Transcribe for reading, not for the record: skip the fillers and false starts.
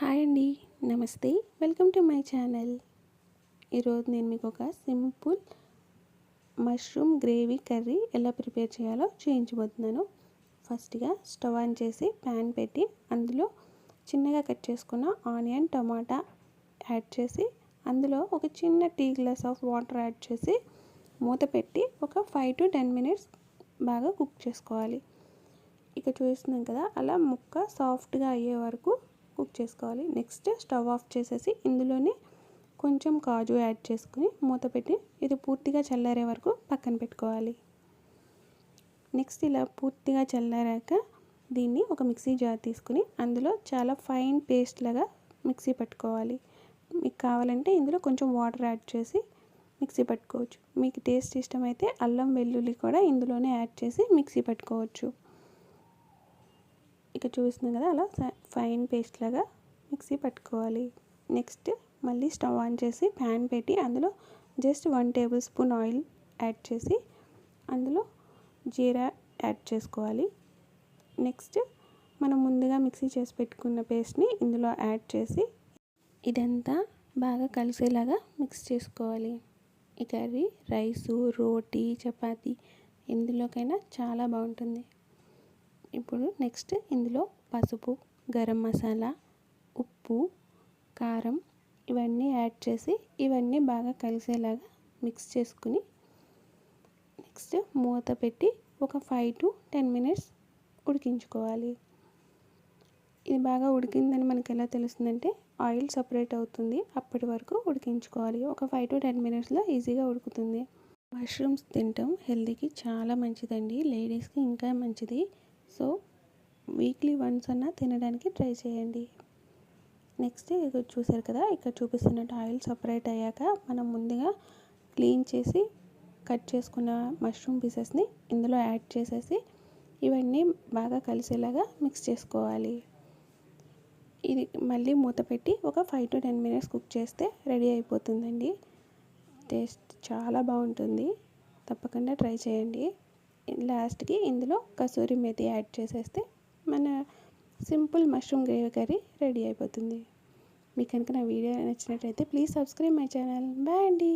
Hi అండి, నమస్తే. Welcome to my channel. ఈరోజు నేను మీకు ఒక సింపుల్ మష్రూమ్ గ్రేవీ కర్రీ ఎలా ప్రిపేర్ చేయాలో చూపించబోతున్నాను. ఫస్ట్గా స్టవ్ ఆన్ చేసి ప్యాన్ పెట్టి అందులో చిన్నగా కట్ చేసుకున్న ఆనియన్, టమాటా యాడ్ చేసి అందులో ఒక చిన్న tea glass of water add చేసి మూత పెట్టి ఒక 5 to 10 minutes బాగా కుక్ చేసుకోవాలి. ఇక చూస్తున్నాం కదా, అలా ముక్క సాఫ్ట్గా అయ్యే వరకు కుక్ చేసుకోవాలి. నెక్స్ట్ స్టవ్ ఆఫ్ చేసేసి ఇందులోనే కొంచెం కాజు యాడ్ చేసుకుని మూత పెట్టి ఇది పూర్తిగా చల్లారే వరకు పక్కన పెట్టుకోవాలి. నెక్స్ట్ ఇలా పూర్తిగా చల్లారాక దీన్ని ఒక మిక్సీ జార్ తీసుకుని అందులో చాలా ఫైన్ పేస్ట్ లాగా మిక్సీ పట్టుకోవాలి. మీకు కావాలంటే ఇందులో కొంచెం వాటర్ యాడ్ చేసి మిక్సీ పట్టుకోవచ్చు. మీకు టేస్ట్ ఇష్టమైతే అల్లం వెల్లుల్లి కూడా ఇందులోనే యాడ్ చేసి మిక్సీ పట్టుకోవచ్చు. ఇక చూస్తున్నాం కదా, అలా ఫైన్ పేస్ట్ లాగా మిక్సీ పట్టుకోవాలి. నెక్స్ట్ మళ్ళీ స్టవ్ ఆన్ చేసి ప్యాన్ పెట్టి అందులో జస్ట్ 1 tablespoon ఆయిల్ యాడ్ చేసి అందులో జీరా యాడ్ చేసుకోవాలి. నెక్స్ట్ మనం ముందుగా మిక్సీ చేసి పెట్టుకున్న పేస్ట్ని ఇందులో యాడ్ చేసి ఇదంతా బాగా కలిసేలాగా మిక్స్ చేసుకోవాలి. ఈ కర్రీ రైసు, రోటీ, చపాతీ ఎందులోకైనా చాలా బాగుంటుంది. ఇప్పుడు నెక్స్ట్ ఇందులో పసుపు, గరం మసాలా, ఉప్పు, కారం ఇవన్నీ యాడ్ చేసి ఇవన్నీ బాగా కలిసేలాగా మిక్స్ చేసుకుని నెక్స్ట్ మూత పెట్టి ఒక 5 to 10 minutes ఉడికించుకోవాలి. ఇది బాగా ఉడికిందని మనకి ఎలా తెలుస్తుందంటే ఆయిల్ సపరేట్ అవుతుంది, అప్పటి వరకు ఉడికించుకోవాలి. ఒక 5 to 10 minutesలో ఈజీగా ఉడుకుతుంది. మష్రూమ్స్ తినటం హెల్తీకి చాలా మంచిదండి, లేడీస్కి ఇంకా మంచిది. సో వీక్లీ వన్స్ అన్నా తినడానికి ట్రై చేయండి. నెక్స్ట్ ఇక్కడ చూసారు కదా, ఇక్కడ చూపిస్తున్నట్టు ఆయిల్ సపరేట్ అయ్యాక మనం ముందుగా క్లీన్ చేసి కట్ చేసుకున్న మష్రూమ్ పీసెస్ని ఇందులో యాడ్ చేసేసి ఇవన్నీ బాగా కలిసేలాగా మిక్స్ చేసుకోవాలి. ఇది మళ్ళీ మూత పెట్టి ఒక 5 to 10 minutes కుక్ చేస్తే రెడీ అయిపోతుందండి. టేస్ట్ చాలా బాగుంటుంది, తప్పకుండా ట్రై చేయండి. లాస్ట్కి ఇందులో కసూరి మేతి యాడ్ చేసేస్తే మన simple mushroom gravy curry ready అయిపోతుంది. మీకు కనుక నా వీడియో నచ్చినట్లయితే please subscribe my channel. Bye అండి.